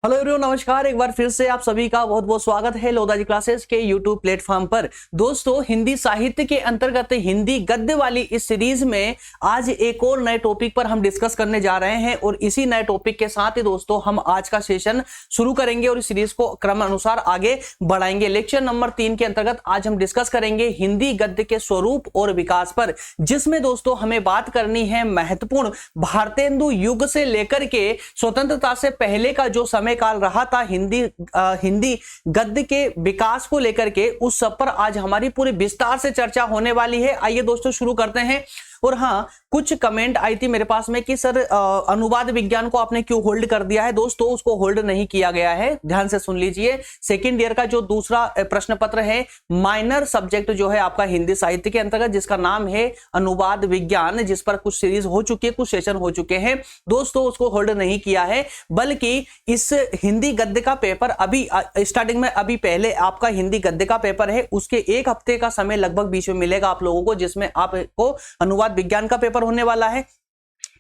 Hello everyone, नमस्कार। एक बार फिर से आप सभी का बहुत बहुत स्वागत है लोधाजी क्लासेस के यूट्यूब प्लेटफॉर्म पर। दोस्तों, हिंदी साहित्य के अंतर्गत हिंदी गद्य वाली इस सीरीज में आज एक और नए टॉपिक पर हम डिस्कस करने जा रहे हैं और इसी नए टॉपिक के साथ ही दोस्तों हम आज का सेशन शुरू करेंगे और इस सीरीज को क्रम अनुसार आगे बढ़ाएंगे। लेक्चर नंबर 3 के अंतर्गत आज हम डिस्कस करेंगे हिंदी गद्य के स्वरूप और विकास पर, जिसमें दोस्तों हमें बात करनी है महत्वपूर्ण भारतेंदु युग से लेकर के स्वतंत्रता से पहले का जो समय काल रहा था हिंदी गद्य के विकास को लेकर के, उस सब पर आज हमारी पूरी विस्तार से चर्चा होने वाली है। आइए दोस्तों शुरू करते हैं। और हाँ, कुछ कमेंट आई थी मेरे पास में कि सर अनुवाद विज्ञान को आपने क्यों होल्ड कर दिया है। दोस्तों, उसको होल्ड नहीं किया गया है, ध्यान से सुन लीजिए। सेकंड ईयर का जो दूसरा प्रश्न पत्र है, माइनर सब्जेक्ट जो है आपका हिंदी साहित्य के अंतर्गत, जिसका नाम है अनुवाद विज्ञान, जिस पर कुछ सीरीज हो चुकी है, कुछ सेशन हो चुके हैं दोस्तों, उसको होल्ड नहीं किया है। बल्कि इस हिंदी गद्य का पेपर अभी स्टार्टिंग में, अभी पहले आपका हिंदी गद्य का पेपर है, उसके एक हफ्ते का समय लगभग बीच में मिलेगा आप लोगों को, जिसमें आपको अनुवाद विज्ञान का पेपर होने वाला है।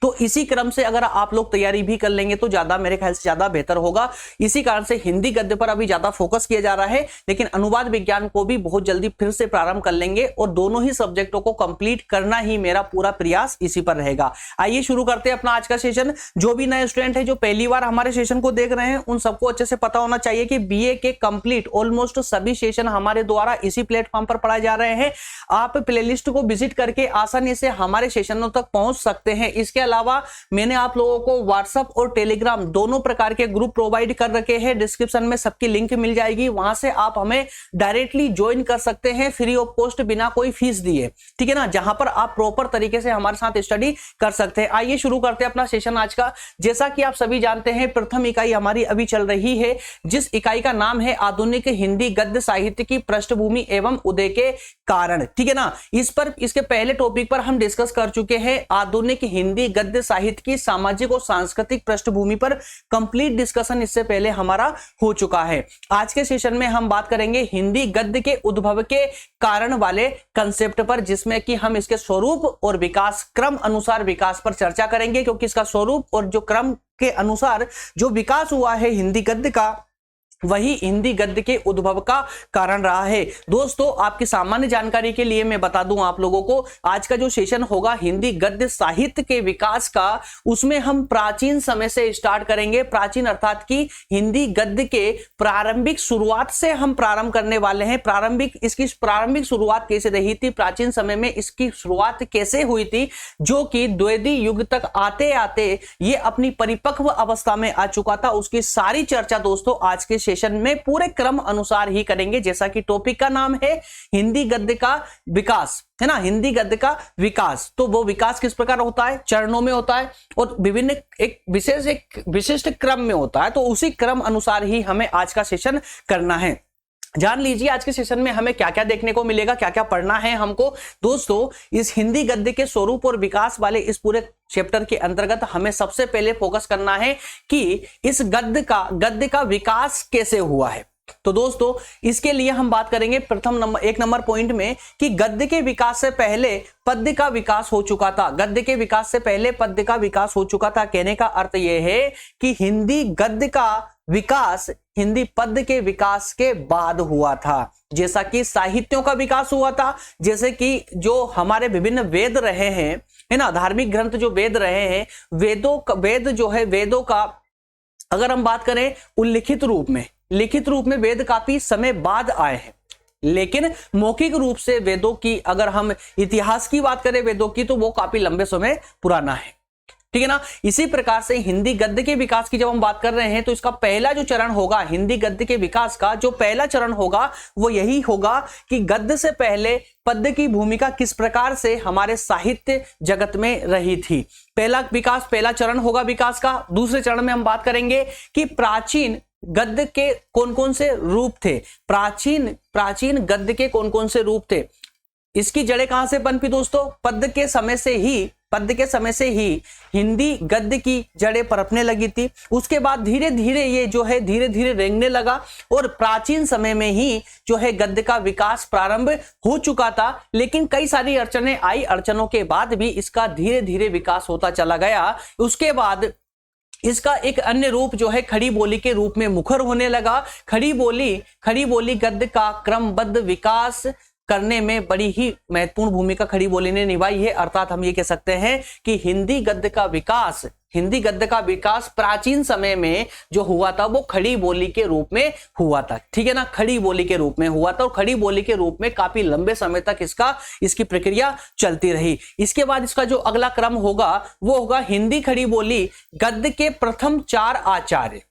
तो इसी क्रम से अगर आप लोग तैयारी भी कर लेंगे तो ज्यादा, मेरे ख्याल से ज्यादा बेहतर होगा। इसी कारण से हिंदी गद्य पर अभी ज्यादा फोकस किया जा रहा है, लेकिन अनुवाद विज्ञान को भी बहुत जल्दी फिर से प्रारंभ कर लेंगे और दोनों ही सब्जेक्टों को कंप्लीट करना ही मेरा पूरा प्रयास इसी पर रहेगा। आइए शुरू करते हैं अपना आज का सेशन। जो भी नए स्टूडेंट है, जो पहली बार हमारे सेशन को देख रहे हैं, उन सबको अच्छे से पता होना चाहिए कि बीए के कंप्लीट ऑलमोस्ट सभी सेशन हमारे द्वारा इसी प्लेटफॉर्म पर पढ़ाए जा रहे हैं। आप प्लेलिस्ट को विजिट करके आसानी से हमारे सेशनों तक पहुंच सकते हैं। इसके अलावा मैंने आप लोगों को व्हाट्सएप और टेलीग्राम दोनों प्रकार के ग्रुप प्रोवाइड कर रखे हैं। डिस्क्रिप्शन में सबकी लिंक मिल जाएगी, वहां से आप हमें डायरेक्टली ज्वाइन कर सकते हैं फ्री ऑफ कॉस्ट, बिना कोई फीस दिए, ठीक है ना, जहां पर आप प्रॉपर तरीके से हमारे साथ स्टडी कर सकते हैं। आइए शुरू करते हैं अपना सेशन आज का। जैसा कि आप सभी जानते हैं, प्रथम इकाई हमारी अभी चल रही है, जिस इकाई का नाम है आधुनिक हिंदी गद्य साहित्य की पृष्ठभूमि एवं उदय के कारण, ठीक है ना। इसके पहले टॉपिक पर हम डिस्कस कर चुके हैं आधुनिक हिंदी गद्य साहित्य की सामाजिक और सांस्कृतिक पृष्ठभूमि पर कंप्लीट डिस्कशन इससे पहले हमारा हो चुका है। आज के सेशन में हम बात करेंगे हिंदी गद्य के उद्भव के कारण वाले कंसेप्ट पर, जिसमें कि हम इसके स्वरूप और विकास, क्रम अनुसार विकास पर चर्चा करेंगे, क्योंकि इसका स्वरूप और जो क्रम के अनुसार जो विकास हुआ है हिंदी गद्य का, वही हिंदी गद्य के उद्भव का कारण रहा है। दोस्तों, आपकी सामान्य जानकारी के लिए मैं बता दूं आप लोगों को, आज का जो सेशन होगा हिंदी गद्य साहित्य के विकास का, उसमें हम प्राचीन समय से स्टार्ट करेंगे। प्राचीन अर्थात कि हिंदी गद्य के प्रारंभिक शुरुआत से हम प्रारंभ करने वाले हैं। इसकी प्रारंभिक शुरुआत कैसे रही थी, प्राचीन समय में इसकी शुरुआत कैसे हुई थी, जो कि द्विवेदी युग तक आते आते ये अपनी परिपक्व अवस्था में आ चुका था, उसकी सारी चर्चा दोस्तों आज के सेशन में पूरे क्रम अनुसार ही करेंगे। जैसा कि टॉपिक का नाम है हिंदी गद्य का विकास, है ना, हिंदी गद्य का विकास। तो वो विकास किस प्रकार होता है, चरणों में होता है और विभिन्न एक विशिष्ट क्रम में होता है। तो उसी क्रम अनुसार ही हमें आज का सेशन करना है। जान लीजिए आज के सेशन में हमें क्या क्या देखने को मिलेगा, क्या क्या पढ़ना है हमको। दोस्तों, इस हिंदी गद्य के स्वरूप और विकास वाले इस पूरे चैप्टर के अंतर्गत हमें सबसे पहले फोकस करना है कि इस गद्य का विकास कैसे हुआ है। तो दोस्तों, इसके लिए हम बात करेंगे एक नंबर पॉइंट में कि गद्य के विकास से पहले पद्य का विकास हो चुका था। गद्य के विकास से पहले पद्य का विकास हो चुका था। कहने का अर्थ यह है कि हिंदी गद्य का विकास हिंदी पद्य के विकास के बाद हुआ था। जैसा कि साहित्यों का विकास हुआ था, जैसे कि जो हमारे विभिन्न वेद रहे हैं, है ना, धार्मिक ग्रंथ जो वेद रहे हैं, वेदों का अगर हम बात करें लिखित रूप में वेद काफी समय बाद आए हैं, लेकिन मौखिक रूप से वेदों की, अगर हम इतिहास की बात करें वेदों की, तो वो काफी लंबे समय पुराना है, ठीक है ना। इसी प्रकार से हिंदी गद्य के विकास की जब हम बात कर रहे हैं, तो इसका पहला जो चरण होगा, हिंदी गद्य के विकास का जो पहला चरण होगा, वो यही होगा कि गद्य से पहले पद्य की भूमिका किस प्रकार से हमारे साहित्य जगत में रही थी। पहला चरण होगा विकास का। दूसरे चरण में हम बात करेंगे कि प्राचीन गद्य के कौन कौन से रूप थे, प्राचीन गद्य के कौन कौन से रूप थे। इसकी जड़ें कहां से पनपी दोस्तों, पद्य के समय से ही हिंदी गद्य की जड़ें पनपने लगी थी। उसके बाद धीरे धीरे ये जो है धीरे धीरे रेंगने लगा और प्राचीन समय में ही जो है गद्य का विकास प्रारंभ हो चुका था। लेकिन कई सारी अड़चनें आई, अड़चनों के बाद भी इसका धीरे धीरे विकास होता चला गया। उसके बाद इसका एक अन्य रूप जो है खड़ी बोली के रूप में मुखर होने लगा। खड़ी बोली गद्य का क्रमबद्ध विकास करने में बड़ी ही महत्वपूर्ण भूमिका खड़ी बोली ने निभाई है। अर्थात हम ये कह सकते हैं कि हिंदी गद्य का विकास प्राचीन समय में जो हुआ था वो खड़ी बोली के रूप में हुआ था, ठीक है ना, खड़ी बोली के रूप में हुआ था और खड़ी बोली के रूप में काफी लंबे समय तक इसकी प्रक्रिया चलती रही। इसके बाद इसका जो अगला क्रम होगा वो होगा हिंदी खड़ी बोली गद्य के प्रथम चार आचार्य।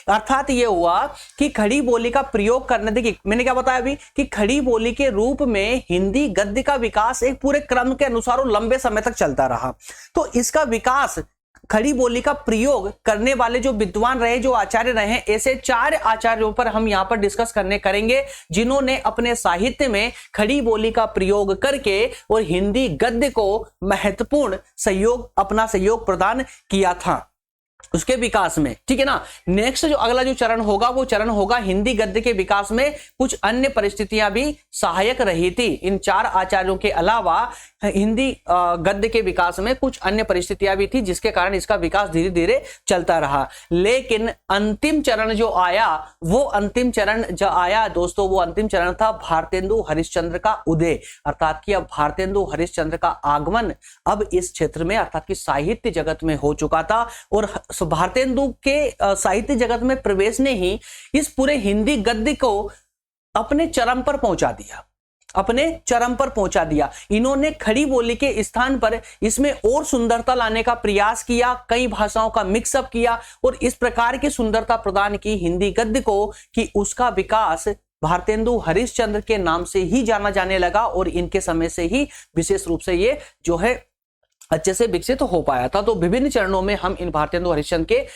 अर्थात ये हुआ कि खड़ी बोली का प्रयोग करने, देखिए मैंने क्या बताया अभी कि खड़ी बोली के रूप में हिंदी गद्य का विकास एक पूरे क्रम के अनुसार और लंबे समय तक चलता रहा। तो इसका विकास, खड़ी बोली का प्रयोग करने वाले जो विद्वान रहे, जो आचार्य रहे, ऐसे 4 आचार्यों पर हम यहां पर डिस्कस करेंगे जिन्होंने अपने साहित्य में खड़ी बोली का प्रयोग करके और हिंदी गद्य को महत्वपूर्ण अपना सहयोग प्रदान किया था उसके विकास में, ठीक है ना। नेक्स्ट जो अगला जो चरण होगा वो चरण होगा हिंदी गद्य के विकास में कुछ अन्य परिस्थितियां भी सहायक रही थी। इन 4 आचार्यों के अलावा हिंदी गद्य के विकास में कुछ अन्य परिस्थितियां भी थी जिसके कारण इसका विकास धीरे धीरे चलता रहा। लेकिन अंतिम चरण जो आया दोस्तों, वो अंतिम चरण था भारतेंदु हरिश्चंद्र का उदय। अर्थात कि अब भारतेंदु हरिश्चंद्र का आगमन अब इस क्षेत्र में अर्थात कि साहित्य जगत में हो चुका था और भारतेंदु के साहित्य जगत में प्रवेश ने ही इस पूरे हिंदी गद्य को अपने चरम पर पहुंचा दिया। इन्होंने खड़ी बोली के स्थान पर इसमें और सुंदरता लाने का प्रयास किया, कई भाषाओं का मिक्सअप किया और इस प्रकार की सुंदरता प्रदान की हिंदी गद्य को कि उसका विकास भारतेंदु हरिश्चंद्र के नाम से ही जाना जाने लगा और इनके समय से ही विशेष रूप से ये जो है अच्छे से विकसित हो पाया था। तो विभिन्न चरणों में हम इन भारतेंदु हरिश्चंद्र के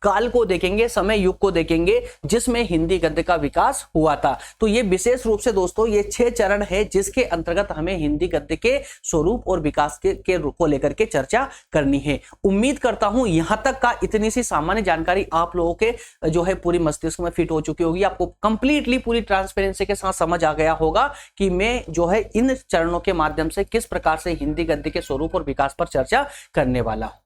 काल को देखेंगे, समय युग को देखेंगे जिसमें हिंदी गद्य का विकास हुआ था। तो ये विशेष रूप से दोस्तों ये 6 चरण है जिसके अंतर्गत हमें हिंदी गद्य के स्वरूप और विकास के रूप को लेकर के चर्चा करनी है। उम्मीद करता हूं यहां तक का इतनी सी सामान्य जानकारी आप लोगों के जो है पूरी मस्तिष्क में फिट हो चुकी होगी। आपको कंप्लीटली पूरी ट्रांसपेरेंसी के साथ समझ आ गया होगा कि मैं जो है इन चरणों के माध्यम से किस प्रकार से हिंदी गद्य के स्वरूप और विकास पर चर्चा करने वाला हूं।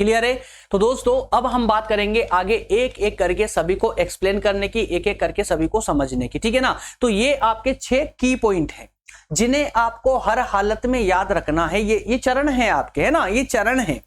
क्लियर है? तो दोस्तों अब हम बात करेंगे आगे एक एक करके सभी को एक्सप्लेन करने की, एक एक करके सभी को समझने की, ठीक है ना। तो ये आपके 6 की पॉइंट हैं जिन्हें आपको हर हालत में याद रखना है। ये चरण है आपके, है ना, ये चरण है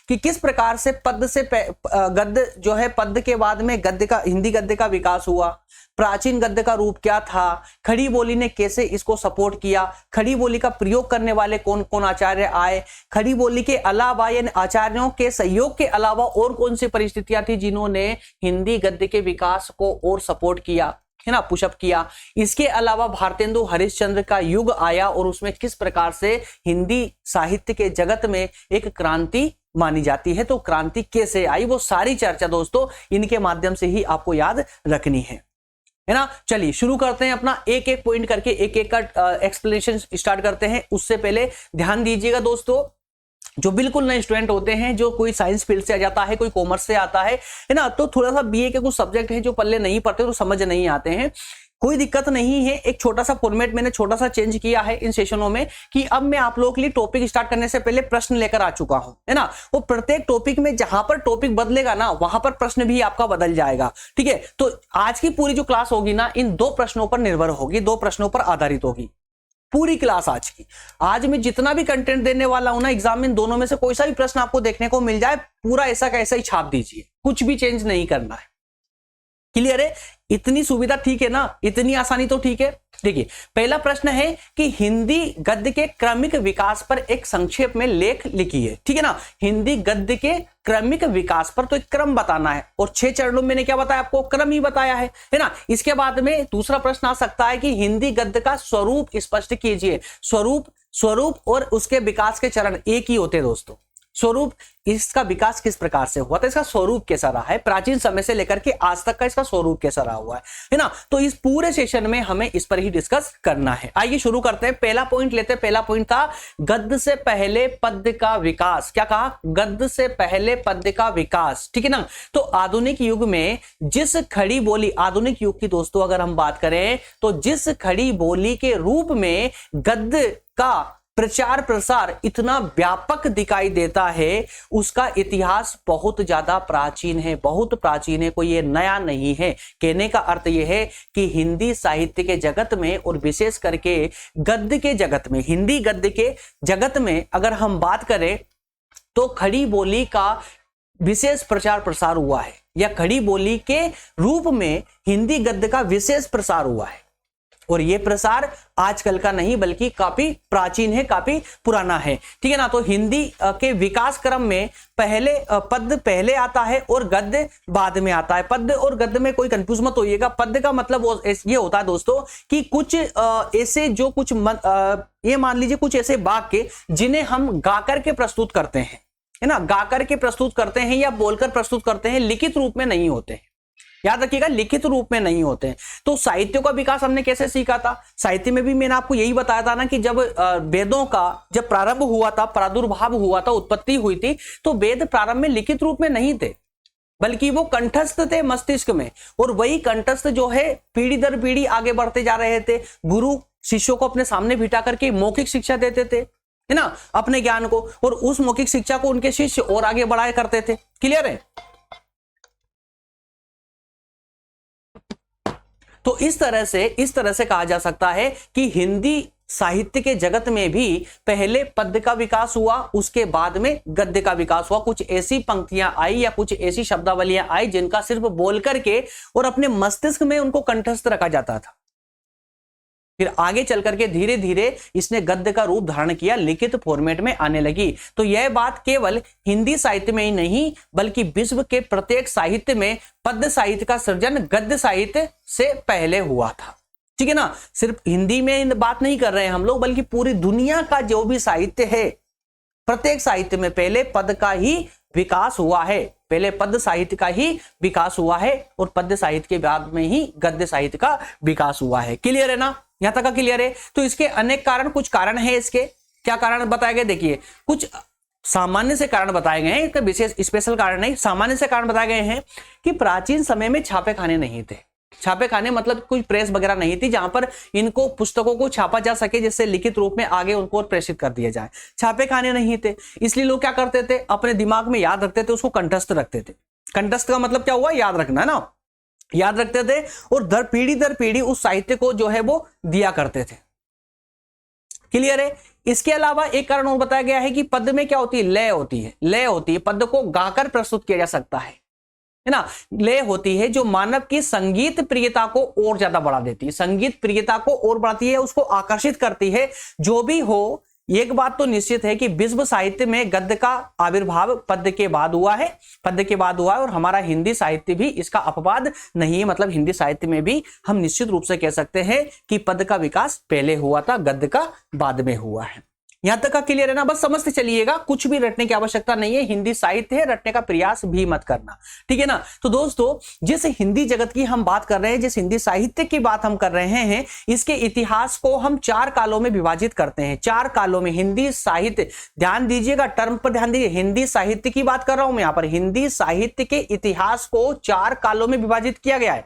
कि किस प्रकार से पद से गद्य जो है, पद के बाद में गद्य का, हिंदी गद्य का विकास हुआ, प्राचीन गद्य का रूप क्या था, खड़ी बोली ने कैसे इसको सपोर्ट किया, खड़ी बोली का प्रयोग करने वाले कौन कौन आचार्य आए, खड़ी बोली के अलावा यानी आचार्यों के सहयोग के अलावा और कौन सी परिस्थितियां थी जिन्होंने हिंदी गद्य के विकास को और सपोर्ट किया, है ना, पुशअप किया। इसके अलावा भारतेंदु हरिश्चंद्र का युग आया और उसमें किस प्रकार से हिंदी साहित्य के जगत में एक क्रांति मानी जाती है। तो क्रांति कैसे आई वो सारी चर्चा दोस्तों इनके माध्यम से ही आपको याद रखनी है ना। चलिए शुरू करते हैं अपना एक एक पॉइंट करके, एक एक का एक्सप्लेनेशन स्टार्ट करते हैं। उससे पहले ध्यान दीजिएगा दोस्तों, जो बिल्कुल नए स्टूडेंट होते हैं, जो कोई साइंस फील्ड से आ जाता है, कोई कॉमर्स से आता है ना, तो थोड़ा सा बीए के कुछ सब्जेक्ट है जो पल्ले नहीं पड़ते तो समझ नहीं आते हैं, कोई दिक्कत नहीं है। एक छोटा सा फॉर्मेट मैंने छोटा सा चेंज किया है इन सेशनों में कि अब मैं आप लोगों के लिए टॉपिक स्टार्ट करने से पहले प्रश्न लेकर आ चुका हूं, है ना। वो प्रत्येक टॉपिक में जहां पर टॉपिक बदलेगा ना वहां पर प्रश्न भी आपका बदल जाएगा, ठीक है। तो आज की पूरी जो क्लास होगी ना इन 2 प्रश्नों पर निर्भर होगी, 2 प्रश्नों पर आधारित होगी पूरी क्लास आज की। आज मैं जितना भी कंटेंट देने वाला हूं ना एग्जाम में, दोनों में से कोई सा भी प्रश्न आपको देखने को मिल जाए, पूरा ऐसा कैसा ही छाप दीजिए, कुछ भी चेंज नहीं करना है। क्लियर है? इतनी सुविधा ठीक है ना, इतनी आसानी तो ठीक है। देखिए पहला प्रश्न है कि हिंदी गद्य के क्रमिक विकास पर एक संक्षेप में लेख लिखिए, ठीक है ना। हिंदी गद्य के क्रमिक विकास पर तो एक क्रम बताना है और 6 चरणों में मैंने क्या बताया आपको, क्रम ही बताया है ना। इसके बाद में दूसरा प्रश्न आ सकता है कि हिंदी गद्य का स्वरूप स्पष्ट कीजिए। स्वरूप और उसके विकास के चरण एक ही होते हैं दोस्तों। स्वरूप, इसका विकास किस प्रकार से हुआ था, इसका स्वरूप कैसा रहा है, प्राचीन समय से लेकर के आज तक का इसका स्वरूप कैसा रहा हुआ है ना। तो इस पूरे सेशन में हमें इस पर ही डिस्कस करना है। आइए शुरू करते हैं, पहला पॉइंट लेते हैं। पहला पॉइंट था गद्य से पहले पद्य का विकास। क्या कहा? गद्य से पहले पद्य का विकास, ठीक है ना। तो आधुनिक युग में जिस खड़ी बोली, आधुनिक युग की दोस्तों अगर हम बात करें तो जिस खड़ी बोली के रूप में गद्य का प्रचार प्रसार इतना व्यापक दिखाई देता है, उसका इतिहास बहुत ज्यादा प्राचीन है, बहुत प्राचीन है, कोई ये नया नहीं है। कहने का अर्थ यह है कि हिंदी साहित्य के जगत में और विशेष करके गद्य के जगत में, हिंदी गद्य के जगत में अगर हम बात करें तो खड़ी बोली का विशेष प्रचार प्रसार हुआ है, या खड़ी बोली के रूप में हिंदी गद्य का विशेष प्रसार हुआ है। और यह प्रसार आजकल का नहीं बल्कि काफी प्राचीन है, काफी पुराना है, ठीक है ना। तो हिंदी के विकास क्रम में पहले पद्य पहले आता है और गद्य बाद में आता है। पद्य और गद्य में कोई कंफ्यूज मत होइएगा। पद्य का मतलब ये होता है दोस्तों कि कुछ ऐसे जो कुछ ये मान लीजिए कुछ ऐसे वाक्य जिन्हें हम गा करके प्रस्तुत करते हैं, है ना, गा करके प्रस्तुत करते हैं या बोलकर प्रस्तुत करते हैं, लिखित रूप में नहीं होते हैं। याद रखिएगा, लिखित रूप में नहीं होते हैं। तो साहित्य का विकास हमने कैसे सीखा था? साहित्य में भी मैंने आपको यही बताया था ना कि जब वेदों का जब प्रारंभ हुआ था, प्रादुर्भाव हुआ था, उत्पत्ति हुई थी, तो वेद प्रारंभ में लिखित रूप में नहीं थे बल्कि वो कंठस्थ थे मस्तिष्क में। और वही कंठस्थ जो है पीढ़ी दर पीढ़ी आगे बढ़ते जा रहे थे। गुरु शिष्यों को अपने सामने बिठा करके मौखिक शिक्षा देते थे, है ना, अपने ज्ञान को, और उस मौखिक शिक्षा को उनके शिष्य और आगे बढ़ाया करते थे। क्लियर है? तो इस तरह से कहा जा सकता है कि हिंदी साहित्य के जगत में भी पहले पद्य का विकास हुआ, उसके बाद में गद्य का विकास हुआ। कुछ ऐसी पंक्तियां आई या कुछ ऐसी शब्दावलियां आई जिनका सिर्फ बोल करके और अपने मस्तिष्क में उनको कंठस्थ रखा जाता था। फिर आगे चल करके धीरे धीरे इसने गद्य का रूप धारण किया, लिखित फॉर्मेट में आने लगी। तो यह बात केवल हिंदी साहित्य में ही नहीं बल्कि विश्व के प्रत्येक साहित्य में पद्य साहित्य का सृजन गद्य साहित्य से पहले हुआ था, ठीक है ना। सिर्फ हिंदी में बात नहीं कर रहे हैं हम लोग, बल्कि पूरी दुनिया का जो भी साहित्य है, प्रत्येक साहित्य में पहले पद का ही विकास हुआ है, पहले पद्य साहित्य का ही विकास हुआ है और पद्य साहित्य के बाद में ही गद्य साहित्य का विकास हुआ है। क्लियर है ना? यहां तक का क्लियर है? तो इसके अनेक कारण, कुछ कारण है इसके। क्या कारण बताए गए? देखिए, कुछ सामान्य से कारण बताए गए हैं, इसका विशेष स्पेशल कारण नहीं, सामान्य से कारण बताए गए हैं कि प्राचीन समय में छापे खाने नहीं थे। छापे खाने मतलब कोई प्रेस वगैरह नहीं थी जहां पर इनको पुस्तकों को छापा जा सके जिससे लिखित रूप में आगे उनको प्रेषित कर दिया जाए। छापे खाने नहीं थे, इसलिए लोग क्या करते थे, अपने दिमाग में याद रखते थे, उसको कंठस्थ रखते थे। कंठस्थ का मतलब क्या हुआ? याद रखना ना, याद रखते थे और दर पीढ़ी उस साहित्य को जो है वो दिया करते थे। क्लियर है? इसके अलावा एक कारण और बताया गया है कि पद्य में क्या होती है? लय होती है। लय होती है, पद्य को गाकर प्रस्तुत किया जा सकता है ना। लय होती है जो मानव की संगीत प्रियता को और ज्यादा बढ़ा देती है, संगीत प्रियता को और बढ़ाती है, उसको आकर्षित करती है। जो भी हो, एक बात तो निश्चित है कि विश्व साहित्य में गद्य का आविर्भाव पद्य के बाद हुआ है, पद्य के बाद हुआ है, और हमारा हिंदी साहित्य भी इसका अपवाद नहीं है। मतलब हिंदी साहित्य में भी हम निश्चित रूप से कह सकते हैं कि पद्य का विकास पहले हुआ था, गद्य का बाद में हुआ है। यहां तक का क्लियर है ना? बस समझते चलिएगा, कुछ भी रटने की आवश्यकता नहीं है। हिंदी साहित्य है, रटने का प्रयास भी मत करना, ठीक है ना। तो दोस्तों, जिस हिंदी जगत की हम बात कर रहे हैं, जिस हिंदी साहित्य की बात हम कर रहे हैं, इसके इतिहास को हम 4 कालों में विभाजित करते हैं। 4 कालों में हिंदी साहित्य, ध्यान दीजिएगा, टर्म पर ध्यान दीजिए, हिंदी साहित्य की बात कर रहा हूं मैं यहाँ पर। हिंदी साहित्य के इतिहास को 4 कालों में विभाजित किया गया है।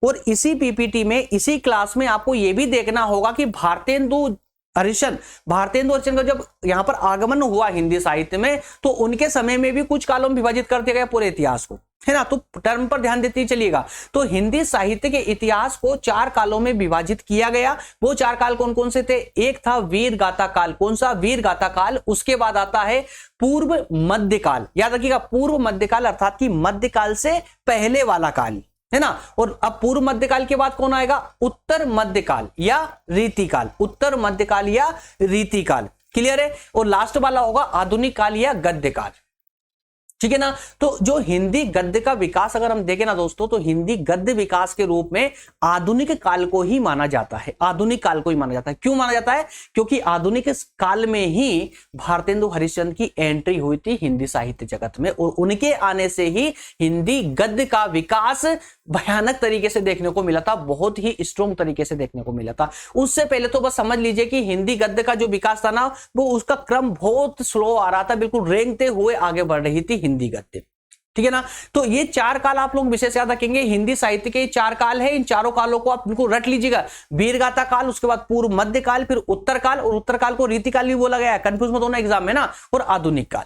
और इसी पीपीटी में, इसी क्लास में आपको यह भी देखना होगा कि भारतेंदु हरिश्चंद्र का जब यहां पर आगमन हुआ हिंदी साहित्य में, तो उनके समय में भी कुछ कालों में विभाजित कर दिया गया पूरे इतिहास को, है ना। तो टर्म पर ध्यान देते चलिएगा। तो हिंदी साहित्य के इतिहास को 4 कालों में विभाजित किया गया। वो 4 काल कौन कौन से थे? एक था वीर गाथा काल। कौन सा? वीर गाथा काल। उसके बाद आता है पूर्व मध्यकाल। याद रखिएगा, पूर्व मध्यकाल अर्थात कि मध्यकाल से पहले वाला काल, है ना। और अब पूर्व मध्यकाल के बाद कौन आएगा? उत्तर मध्यकाल या रीतिकाल। उत्तर मध्यकाल या रीतिकाल। क्लियर है? और लास्ट वाला होगा आधुनिक काल या गद्यकाल, ठीक है ना। तो जो हिंदी गद्य का विकास अगर हम देखें ना दोस्तों, तो हिंदी गद्य विकास के रूप में आधुनिक काल को ही माना जाता है। आधुनिक काल को ही माना जाता है। क्यों माना जाता है? क्योंकि आधुनिक काल में ही भारतेंदु हरिश्चंद्र की एंट्री हुई थी हिंदी साहित्य जगत में, और उनके आने से ही हिंदी गद्य का विकास भयानक तरीके से देखने को मिला था, बहुत ही स्ट्रॉन्ग तरीके से देखने को मिला था। उससे पहले तो बस समझ लीजिए कि हिंदी गद्य का जो विकास था ना, वो उसका क्रम बहुत स्लो आ रहा था, बिल्कुल रेंगते हुए आगे बढ़ रही थी हिंदी गद्य। ठीक है ना। तो ये 4 काल आप लोग विशेष याद रखेंगे, हिंदी साहित्य के 4 काल है, इन चारों कालों को आप बिल्कुल रट लीजिएगा। वीरगाथा काल, उसके बाद पूर्व मध्य काल, फिर उत्तर काल, और उत्तर काल को रीतिकाल भी बोला गया है, कंफ्यूज मत होना एग्जाम में ना, और आधुनिक काल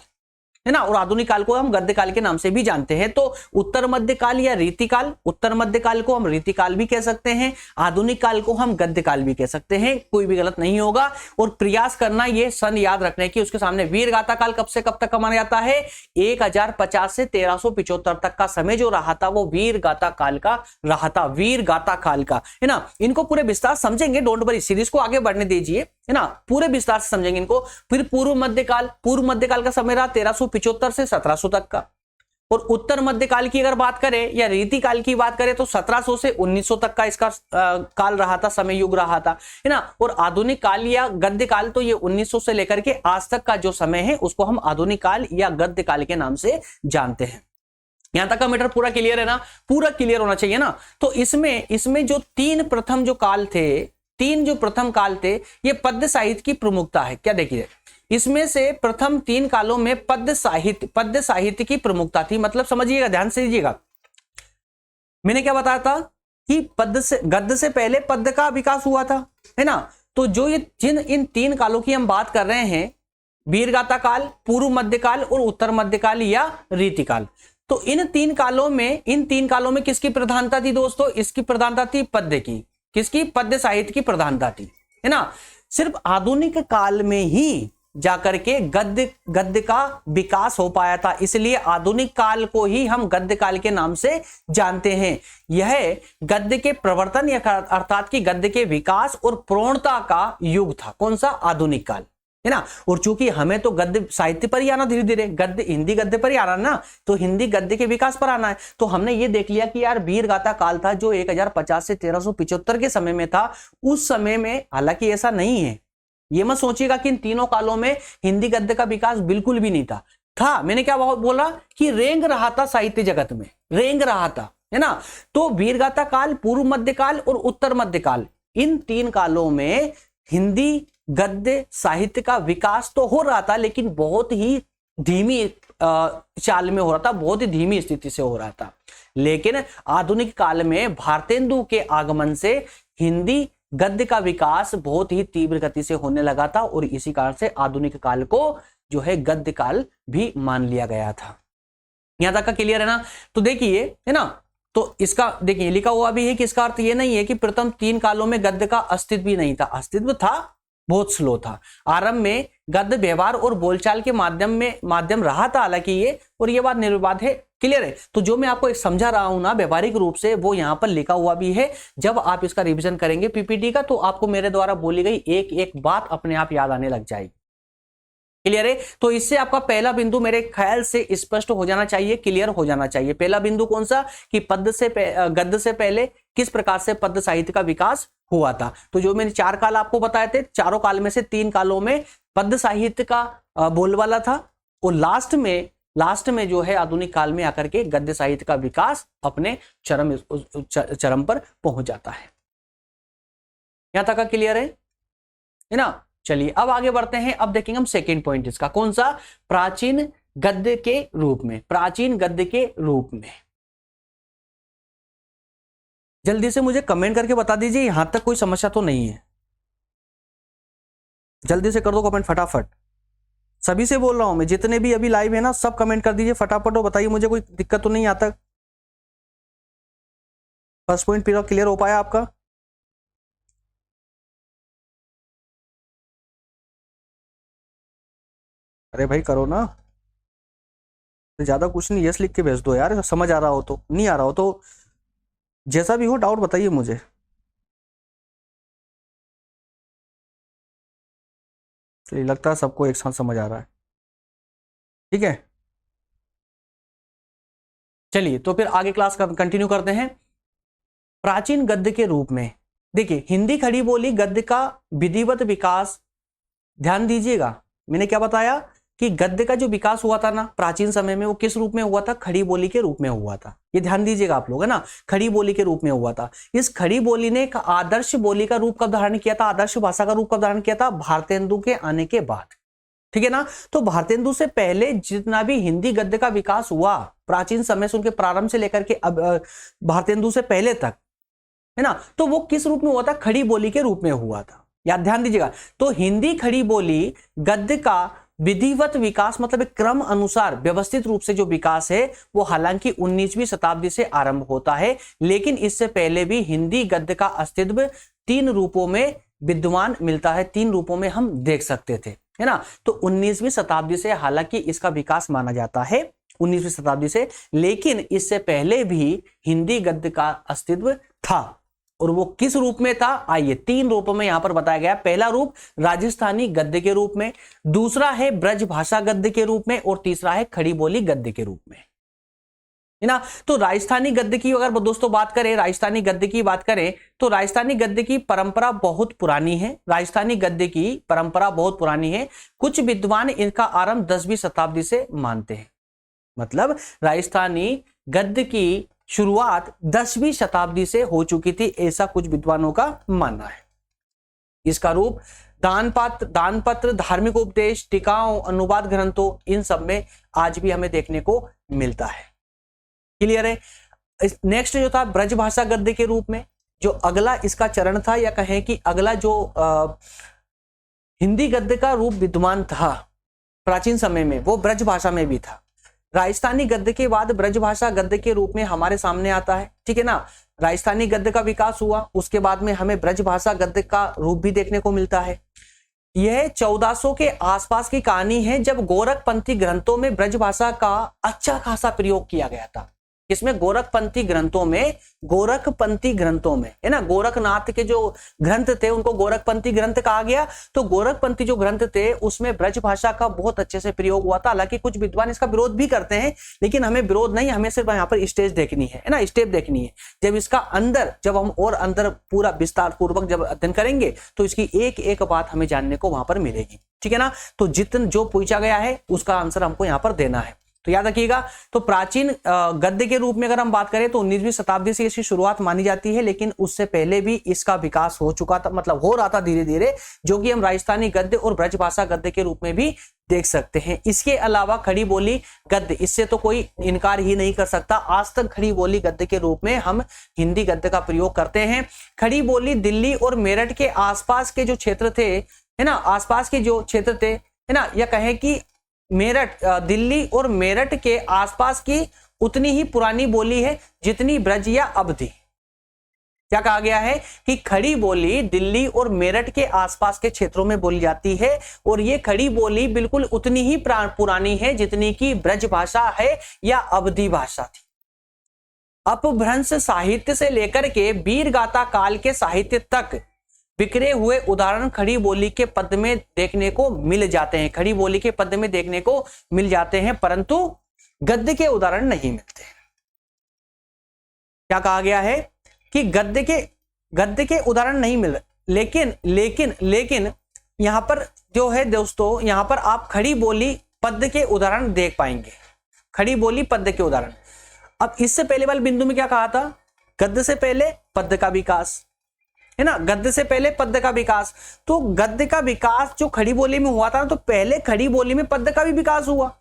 है ना, और आधुनिक काल को हम गद्य काल के नाम से भी जानते हैं। तो उत्तर मध्य काल या रीतिकाल, उत्तर मध्य काल को हम रीतिकाल भी कह सकते हैं, आधुनिक काल को हम गद्य काल भी कह सकते हैं, कोई भी गलत नहीं होगा। और प्रयास करना ये सन याद रखने की, उसके सामने वीरगाथा काल कब से कब तक का माना जाता है, 1050 से 1375 तक का समय जो रहा था वो वीरगाथा काल का रहा था, वीरगाथा काल का है ना। इनको पूरे विस्तार समझेंगे, डोंट वरी, सीरीज को आगे बढ़ने दीजिए है ना, पूरे विस्तार से समझेंगे इनको। फिर पूर्व मध्यकाल, पूर्व मध्यकाल का समय रहा 1375 से 1700 तक का। और उत्तर मध्यकाल की अगर बात करें या रीतिकाल की बात करें तो 1700 से 1900 तक का इसका काल रहा था, समय युग रहा था है ना। और आधुनिक काल या गद्य काल तो ये 1900 से लेकर के आज तक का जो समय है उसको हम आधुनिक काल या गद्य काल के नाम से जानते हैं। यहां तक का मैटर पूरा क्लियर है ना, पूरा क्लियर होना चाहिए ना। तो इसमें जो तीन प्रथम जो काल थे, तीन जो प्रथम काल थे, ये पद्य साहित्य की प्रमुखता है। क्या देखिए, इसमें से प्रथम 3 कालों में पद्य साहित्य की प्रमुखता थी। मतलब समझिएगा, ध्यान से लीजिएगा, मैंने क्या बताया था कि गद्य से पहले पद्य का विकास हुआ था है ना। तो जो इन 3 कालों की हम बात कर रहे हैं, वीरगाथा काल, पूर्व मध्यकाल और उत्तर मध्यकाल या रीतिकाल, तो इन 3 कालों में किसकी प्रधानता थी दोस्तों, इसकी प्रधानता थी पद्य की। किसकी? पद्य साहित्य की प्रधानता थी है ना। सिर्फ आधुनिक काल में ही जाकर के गद्य का विकास हो पाया था, इसलिए आधुनिक काल को ही हम गद्य काल के नाम से जानते हैं। यह गद्य के प्रवर्तन या अर्थात कि गद्य के विकास और पूर्णता का युग था। कौन सा? आधुनिक काल है ना। और चूंकि हमें तो गद्य साहित्य पर ही आना, धीरे धीरे गद्य हिंदी गद्य पर ही आना ना, तो हिंदी गद्य के विकास पर आना है। तो हमने ये देख लिया कि यार वीरगाथा काल था जो 1050 से 1375 के समय में था। उस समय में, हालांकि ऐसा नहीं है, ये मत सोचिएगा कि इन तीनों कालों में हिंदी गद्य का विकास बिल्कुल भी नहीं था। मैंने क्या बोला कि रेंग रहा था, साहित्य जगत में रेंग रहा था है ना। तो वीरगाथा काल, पूर्व मध्यकाल और उत्तर मध्यकाल, इन 3 कालों में हिंदी गद्य साहित्य का विकास तो हो रहा था, लेकिन बहुत ही धीमी चाल में हो रहा था, बहुत ही धीमी स्थिति से हो रहा था। लेकिन आधुनिक काल में भारतेंदु के आगमन से हिंदी गद्य का विकास बहुत ही तीव्र गति से होने लगा था, और इसी कारण से आधुनिक काल को जो है गद्य काल भी मान लिया गया था। यहां तक का क्लियर है ना। तो देखिए है ना, तो इसका देखिए लिखा हुआ भी है कि इसका अर्थ ये नहीं है कि प्रथम 3 कालों में गद्य का अस्तित्व भी नहीं था। अस्तित्व था, बहुत स्लो था। आरंभ में गद्य व्यवहार और बोलचाल के माध्यम रहा था हालांकि ये, और ये बात निर्विवाद है, क्लियर है। तो जो मैं आपको एक समझा रहा हूं ना व्यवहारिक रूप से, वो यहां पर लिखा हुआ भी है। जब आप इसका रिवीजन करेंगे पीपीटी का, तो आपको मेरे द्वारा बोली गई एक एक बात अपने आप याद आने लग जाएगी। क्लियर है। तो इससे आपका पहला बिंदु मेरे ख्याल से स्पष्ट हो जाना चाहिए, क्लियर हो जाना चाहिए। पहला बिंदु कौन सा? कि गद्य से पहले किस प्रकार से पद्य साहित्य का विकास हुआ था। तो जो मैंने 4 काल आपको बताए थे, चारों काल में से 3 कालों में पद्य साहित्य का बोलबाला था, और लास्ट में जो है आधुनिक काल में आकर के गद्य साहित्य का विकास अपने चरम पर पहुंच जाता है। यहां तक का क्लियर है ना। चलिए अब आगे बढ़ते हैं। अब देखेंगे हम सेकेंड पॉइंट इसका, कौन सा? प्राचीन गद्य के रूप में। प्राचीन गद्य के रूप में जल्दी से मुझे कमेंट करके बता दीजिए, यहां तक कोई समस्या तो नहीं है। जल्दी से कर दो कमेंट फटाफट। सभी से बोल रहा हूं मैं, जितने भी अभी लाइव है ना, सब कमेंट कर दीजिए फटाफट और बताइए मुझे कोई दिक्कत तो नहीं यहां तक। फर्स्ट पॉइंट पूरा क्लियर हो पाया आपका? अरे भाई करो ना, ज्यादा कुछ नहीं, यस लिख के भेज दो यार, समझ आ रहा हो तो। नहीं आ रहा हो तो जैसा भी हो डाउट बताइए मुझे। चलिए लगता है सबको एक साथ समझ आ रहा है, ठीक है। चलिए तो फिर आगे क्लास कंटिन्यू करते हैं। प्राचीन गद्य के रूप में देखिए, हिंदी खड़ी बोली गद्य का विधिवत विकास, ध्यान दीजिएगा मैंने क्या बताया कि गद्य का जो विकास हुआ था ना प्राचीन समय में, वो किस रूप में हुआ था? खड़ी बोली के रूप में हुआ था। ये ध्यान दीजिएगा आप लोग है ना, खड़ी बोली के रूप में हुआ था। इस खड़ी बोली ने एक आदर्श बोली का रूप कब धारण किया था? आदर्श भाषा का रूप कब धारण किया था? भारतेंदु के आने के बाद। ठीक है ना। तो भारतेंदु से पहले जितना भी हिंदी गद्य का विकास हुआ प्राचीन समय से, उनके प्रारंभ से लेकर के अब भारतेंदु से पहले तक, है ना, तो वो किस रूप में हुआ था? खड़ी बोली के रूप में हुआ था। याद ध्यान दीजिएगा। तो हिंदी खड़ी बोली गद्य का विधिवत विकास मतलब एक क्रम अनुसार व्यवस्थित रूप से जो विकास है वो हालांकि 19वीं शताब्दी से आरंभ होता है, लेकिन इससे पहले भी हिंदी गद्य का अस्तित्व 3 रूपों में विद्यमान मिलता है, 3 रूपों में हम देख सकते थे, है ना। तो 19वीं शताब्दी से हालांकि इसका विकास माना जाता है, 19वीं शताब्दी से, लेकिन इससे पहले भी हिंदी गद्य का अस्तित्व था। और वो किस रूप में था? आइए 3 रूपों में यहां पर बताया गया। पहला रूप राजस्थानी गद्य के रूप में, दूसरा है ब्रज भाषा गद्य के रूप में, और तीसरा है खड़ी बोली गद्य के रूप में, है ना। तो राजस्थानी गद्य की अगर दोस्तों बात करें, राजस्थानी गद्य की बात करें तो राजस्थानी गद्य की परंपरा बहुत पुरानी है। राजस्थानी गद्य की परंपरा बहुत पुरानी है। कुछ विद्वान इनका आरंभ 10वीं शताब्दी से मानते हैं। मतलब राजस्थानी गद्य की शुरुआत 10वीं शताब्दी से हो चुकी थी, ऐसा कुछ विद्वानों का मानना है। इसका रूप दानपत्र, धार्मिक उपदेश, टीकाओं, अनुवाद ग्रंथों, इन सब में आज भी हमें देखने को मिलता है। क्लियर है। नेक्स्ट जो था ब्रजभाषा गद्य के रूप में, जो अगला इसका चरण था, या कहें कि अगला जो हिंदी गद्य का रूप विद्यमान था प्राचीन समय में, वो ब्रजभाषा में भी था। राजस्थानी गद्य के बाद ब्रजभाषा गद्य के रूप में हमारे सामने आता है, ठीक है ना। राजस्थानी गद्य का विकास हुआ, उसके बाद में हमें ब्रजभाषा गद्य का रूप भी देखने को मिलता है। यह 1400 के आसपास की कहानी है, जब गोरखपंथी ग्रंथों में ब्रजभाषा का अच्छा खासा प्रयोग किया गया था। इसमें गोरखपंथी ग्रंथों में, है ना, गोरखनाथ के जो ग्रंथ थे उनको गोरखपंथी ग्रंथ कहा गया। तो गोरखपंथी जो ग्रंथ थे उसमें ब्रजभाषा का बहुत अच्छे से प्रयोग हुआ था। हालांकि कुछ विद्वान इसका विरोध भी करते हैं, लेकिन हमें विरोध नहीं, हमें सिर्फ यहाँ पर स्टेज देखनी है ना, स्टेप देखनी है। जब हम और अंदर पूरा विस्तार पूर्वक जब अध्ययन करेंगे तो इसकी एक एक बात हमें जानने को वहां पर मिलेगी, ठीक है ना। तो जो पूछा गया है उसका आंसर हमको यहाँ पर देना है, तो याद रखिएगा। तो प्राचीन गद्य के रूप में अगर हम बात करें तो 19वीं शताब्दी से इसकी शुरुआत मानी जाती है, लेकिन उससे पहले भी इसका विकास हो चुका था, मतलब हो रहा था धीरे धीरे, जो कि हम राजस्थानी गद्य और ब्रजभाषा गद्य के रूप में भी देख सकते हैं। इसके अलावा खड़ी बोली गद्य, इससे तो कोई इनकार ही नहीं कर सकता। आज तक खड़ी बोली गद्य के रूप में हम हिंदी गद्य का प्रयोग करते हैं। खड़ी बोली दिल्ली और मेरठ के आसपास के जो क्षेत्र थे, है ना, आसपास के जो क्षेत्र थे, है ना, या कहें कि दिल्ली और मेरठ के आसपास की उतनी ही पुरानी बोली है जितनी ब्रज या अवधि। क्या कहा गया है कि खड़ी बोली दिल्ली और मेरठ के आसपास के क्षेत्रों में बोली जाती है, और ये खड़ी बोली बिल्कुल उतनी ही पुरानी है जितनी की ब्रज भाषा है या अवधि भाषा थी। अपभ्रंश साहित्य से लेकर के वीर गाथा काल के साहित्य तक बिखरे हुए उदाहरण खड़ी बोली के पद में देखने को मिल जाते हैं, खड़ी बोली के पद में देखने को मिल जाते हैं, परंतु गद्य के उदाहरण नहीं मिलते। क्या कहा गया है कि गद्य के उदाहरण नहीं मिल, लेकिन यहां पर जो है दोस्तों, यहां पर आप खड़ी बोली पद के उदाहरण देख पाएंगे, खड़ी बोली पद के उदाहरण। अब इससे पहले वाले बिंदु में क्या कहा था? गद्य से पहले पद का विकास, है ना, गद्य से पहले पद्य का विकास। तो गद्य का विकास जो खड़ी बोली में हुआ था, तो पहले खड़ी बोली में पद्य का भी विकास हुआ।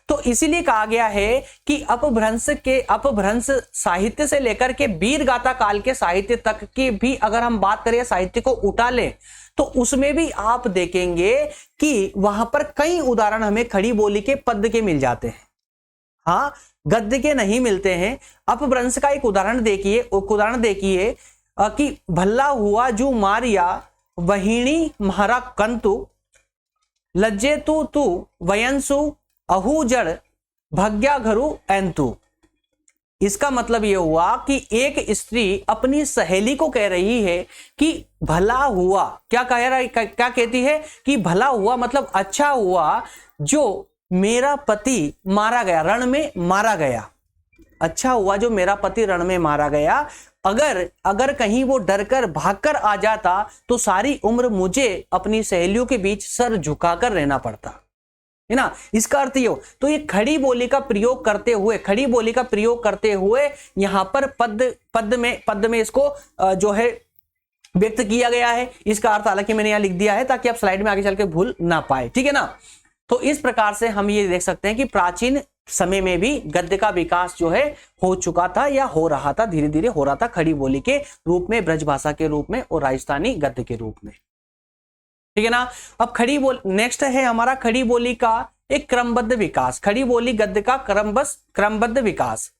तो इसीलिए कहा गया है कि अपभ्रंश साहित्य से लेकर के वीर गाथा काल के साहित्य तक की भी अगर हम बात करें, साहित्य को उठा लें, तो उसमें भी आप देखेंगे कि वहां पर कई उदाहरण हमें खड़ी बोली के पद्य के मिल जाते हैं, हाँ, गद्य के नहीं मिलते हैं। अपभ्रंश का एक उदाहरण देखिए कि भल्ला हुआ जू मारिया वहीणी महारा कंतु लज्जे तू वयंसु अहू जड़ भग्या घरु एंतु। इसका मतलब यह हुआ कि एक स्त्री अपनी सहेली को कह रही है कि भला हुआ, क्या कहती है कि भला हुआ मतलब अच्छा हुआ जो मेरा पति मारा गया, रण में मारा गया, अच्छा हुआ जो मेरा पति रण में मारा गया। अगर कहीं वो डरकर भागकर आ जाता तो सारी उम्र मुझे अपनी सहेलियों के बीच सर झुकाकर रहना पड़ता, है ना। इसका अर्थ ये हो, तो ये खड़ी बोली का प्रयोग करते हुए यहां पर पद में इसको जो है व्यक्त किया गया है। इसका अर्थ हालांकि मैंने यहां लिख दिया है ताकि आप स्लाइड में आगे चल के भूल ना पाए, ठीक है ना। तो इस प्रकार से हम ये देख सकते हैं कि प्राचीन समय में भी गद्य का विकास जो है हो चुका था या हो रहा था, धीरे धीरे हो रहा था, खड़ी बोली के रूप में, ब्रजभाषा के रूप में और राजस्थानी गद्य के रूप में। ठीक है ना। अब खड़ी बोली नेक्स्ट है हमारा, खड़ी बोली का एक क्रमबद्ध विकास, खड़ी बोली गद्य का क्रमबद्ध विकास।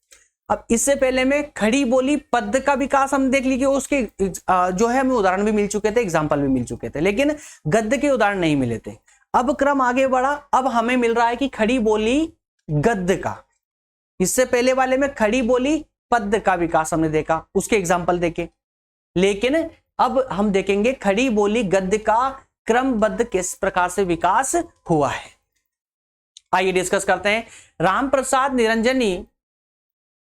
अब इससे पहले में खड़ी बोली पद्य का विकास हम देख लीजिए, उसके जो है हमें उदाहरण भी मिल चुके थे, एग्जाम्पल भी मिल चुके थे, लेकिन गद्य के उदाहरण नहीं मिले थे। अब क्रम आगे बढ़ा, अब हमें मिल रहा है कि खड़ी बोली गद्य का। इससे पहले वाले में खड़ी बोली पद्य का विकास हमने देखा, उसके एग्जाम्पल देखे, लेकिन अब हम देखेंगे खड़ी बोली गद्य का क्रमबद्ध किस प्रकार से विकास हुआ है। आइए डिस्कस करते हैं। रामप्रसाद निरंजनी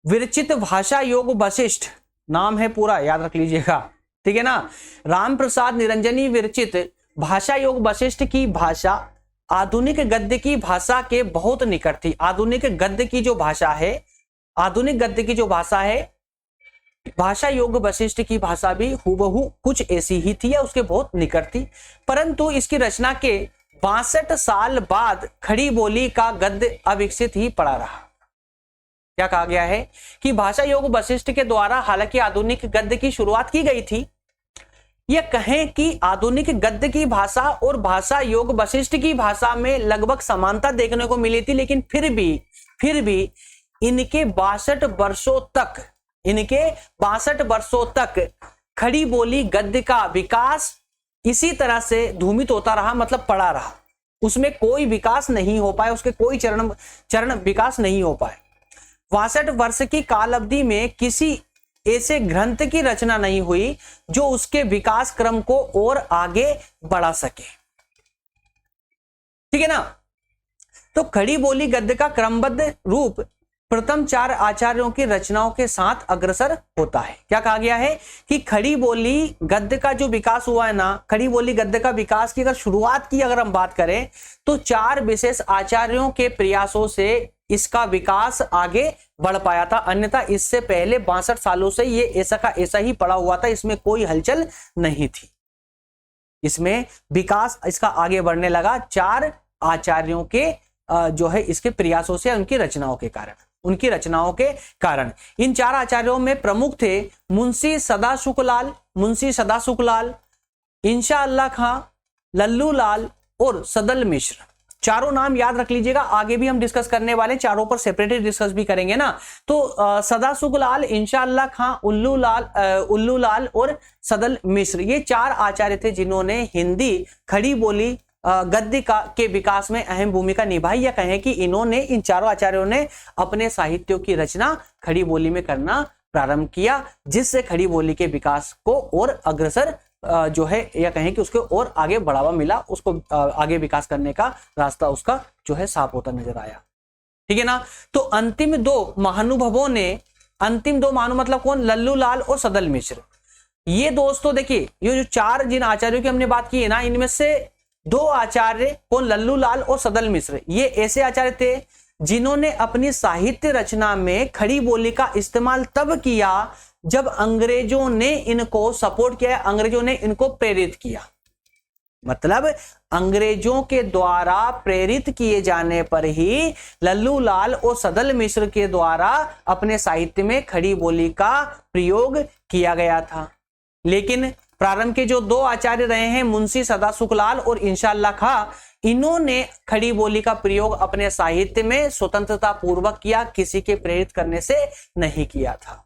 विरचित भाषा योग वशिष्ठ, नाम है पूरा, याद रख लीजिएगा, ठीक है ना। रामप्रसाद निरंजनी विरचित भाषा योग वशिष्ठ की भाषा आधुनिक गद्य की भाषा के बहुत निकट थी। आधुनिक गद्य की जो भाषा है, आधुनिक गद्य की जो भाषा है, भाषा योग वशिष्ठ की भाषा भी हूबहू कुछ ऐसी ही थी या उसके बहुत निकट थी, परंतु इसकी रचना के 62 साल बाद खड़ी बोली का गद्य अविकसित ही पड़ा रहा। क्या कहा गया है कि भाषा योग वशिष्ठ के द्वारा हालांकि आधुनिक गद्य की शुरुआत की गई थी, यह कहें कि आधुनिक गद्य की भाषा और भाषा योग वशिष्ठ की भाषा में लगभग समानता देखने को मिली थी, लेकिन फिर भी इनके 62 वर्षों तक खड़ी बोली गद्य का विकास इसी तरह से धूमित होता रहा, मतलब पड़ा रहा, उसमें कोई विकास नहीं हो पाया, उसके कोई चरण विकास नहीं हो पाए। 62 वर्ष की काल अवधि में किसी ऐसे ग्रंथ की रचना नहीं हुई जो उसके विकास क्रम को और आगे बढ़ा सके। ठीक है ना। तो खड़ी बोली गद्य का क्रमबद्ध रूप प्रथम 4 आचार्यों की रचनाओं के साथ अग्रसर होता है। क्या कहा गया है कि खड़ी बोली गद्य का जो विकास हुआ है ना, खड़ी बोली गद्य का विकास की अगर शुरुआत की अगर हम बात करें तो 4 विशेष आचार्यों के प्रयासों से इसका विकास आगे बढ़ पाया था, अन्यथा इससे पहले 62 सालों से ये ऐसा का ऐसा ही पड़ा हुआ था, इसमें कोई हलचल नहीं थी। इसमें विकास इसका आगे बढ़ने लगा 4 आचार्यों के जो है इसके प्रयासों से, उनकी रचनाओं के कारण। इन 4 आचार्यों में प्रमुख थे मुंशी सदा सुखलाल, इंशा अल्लाह खां, लल्लू लाल और सदल मिश्र। चारों नाम याद रख लीजिएगा, आगे भी हम डिस्कस करने वाले, चारों पर सेपरेटली डिस्कस भी करेंगे ना। तो सदा सुखलाल, इंशा अल्लाह खां, उल्लू लाल और सदल मिश्र, ये 4 आचार्य थे जिन्होंने हिंदी खड़ी बोली गद्य के विकास में अहम भूमिका निभाई, या कहें कि इन्होंने, इन चारों आचार्यों ने अपने साहित्यों की रचना खड़ी बोली में करना प्रारंभ किया, जिससे खड़ी बोली के विकास को और अग्रसर जो है, या कहें कि उसको और आगे बढ़ावा मिला, उसको आगे विकास करने का रास्ता उसका जो है साफ होता नजर आया। ठीक है ना। तो अंतिम दो महानुभवों मतलब कौन, लल्लू लाल और सदल मिश्र। ये दोस्तों देखिए, ये जो 4 जिन आचार्यों की हमने बात की है ना, इनमें से 2 आचार्य कौन, लल्लू लाल और सदल मिश्र, ये ऐसे आचार्य थे जिन्होंने अपनी साहित्य रचना में खड़ी बोली का इस्तेमाल तब किया जब अंग्रेजों ने इनको सपोर्ट किया, अंग्रेजों ने इनको प्रेरित किया। मतलब अंग्रेजों के द्वारा प्रेरित किए जाने पर ही लल्लू लाल और सदल मिश्र के द्वारा अपने साहित्य में खड़ी बोली का प्रयोग किया गया था। लेकिन प्रारंभ के जो 2 आचार्य रहे हैं, मुंशी सदा सुखलाल और इंशा अल्लाह खां, इन्होंने खड़ी बोली का प्रयोग अपने साहित्य में स्वतंत्रता पूर्वक किया, किसी के प्रेरित करने से नहीं किया था।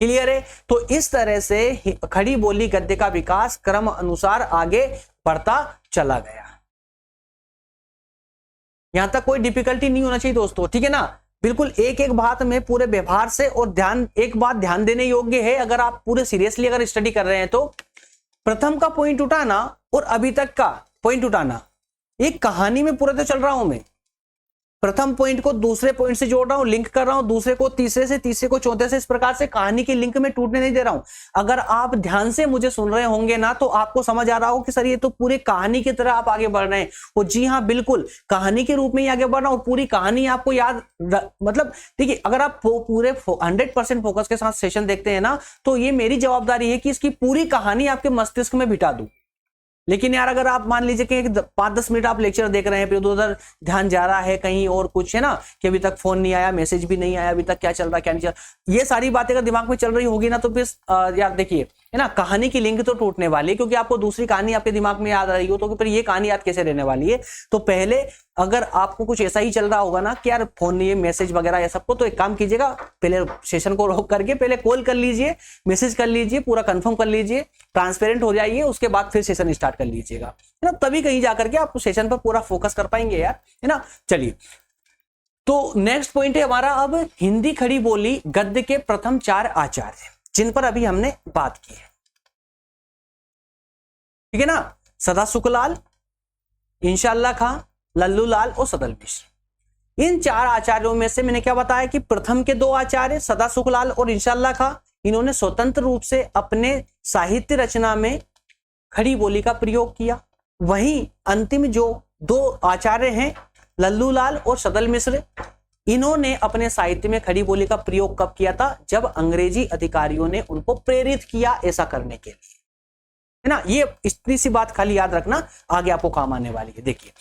क्लियर है। तो इस तरह से खड़ी बोली गद्य का विकास क्रम अनुसार आगे बढ़ता चला गया। यहां तक कोई डिफिकल्टी नहीं होना चाहिए दोस्तों, ठीक है ना। बिल्कुल एक एक बात में पूरे व्यवहार से और एक बात ध्यान देने योग्य है, अगर आप पूरे सीरियसली अगर स्टडी कर रहे हैं तो प्रथम का पॉइंट उठाना और अभी तक का पॉइंट उठाना, एक कहानी में पूरा तो चल रहा हूं मैं, प्रथम पॉइंट को दूसरे पॉइंट से जोड़ रहा हूं, लिंक कर रहा हूं, दूसरे को तीसरे से, तीसरे को चौथे से, इस प्रकार से कहानी की लिंक में टूटने नहीं दे रहा हूं। अगर आप ध्यान से मुझे सुन रहे होंगे ना, तो आपको समझ आ रहा हो कि सर ये तो पूरी कहानी की तरह आप आगे बढ़ रहे हैं। और जी हाँ, बिल्कुल कहानी के रूप में ही आगे बढ़ रहा हूं, पूरी कहानी आपको याद, मतलब देखिए, अगर आप पूरे 100% फोकस के साथ सेशन देखते हैं ना, तो ये मेरी जवाबदारी है कि इसकी पूरी कहानी आपके मस्तिष्क में बिठा दूं। लेकिन यार अगर आप मान लीजिए कि 5-10 मिनट आप लेक्चर देख रहे हैं, फिर उधर ध्यान जा रहा है कहीं और कुछ, है ना, कि अभी तक फोन नहीं आया, मैसेज भी नहीं आया, अभी तक क्या चल रहा है क्या नहीं चल रहा, ये सारी बातें अगर दिमाग में चल रही होगी ना, तो फिर यार देखिए, है ना, कहानी की लिंक तो टूटने वाली है, क्योंकि आपको दूसरी कहानी आपके दिमाग में याद आ रही हो, तो फिर ये कहानी याद कैसे रहने वाली है। तो पहले अगर आपको कुछ ऐसा ही चल रहा होगा ना कि यार फोन नहीं है, मैसेज वगैरह या सबको, तो एक काम कीजिएगा, पहले सेशन को रोक करके पहले कॉल कर लीजिए, मैसेज कर लीजिए, पूरा कंफर्म कर लीजिए, ट्रांसपेरेंट हो जाइए, उसके बाद फिर सेशन स्टार्ट कर लीजिएगा, है ना, तभी कहीं जाकर के आप सेशन पर पूरा फोकस कर पाएंगे यार, है ना। चलिए, तो नेक्स्ट पॉइंट है हमारा अब हिंदी खड़ी बोली गद्य के प्रथम 4 आचार्य, जिन पर अभी हमने बात की है, ठीक है ना, सदासुखलाल, इंशाअल्लाह खां, लल्लू लाल और सदल मिश्र। इन 4 आचार्यों में से मैंने क्या बताया कि प्रथम के 2 आचार्य सदासुखलाल और इंशाअल्लाह खां, इन्होंने स्वतंत्र रूप से अपने साहित्य रचना में खड़ी बोली का प्रयोग किया। वहीं अंतिम जो 2 आचार्य हैं लल्लू लाल और सदल मिश्र, इन्होंने अपने साहित्य में खड़ी बोली का प्रयोग कब किया था? जब अंग्रेजी अधिकारियों ने उनको प्रेरित किया ऐसा करने के लिए, है ना। ये इतनी सी बात खाली याद रखना, आगे आपको काम आने वाली है। देखिए,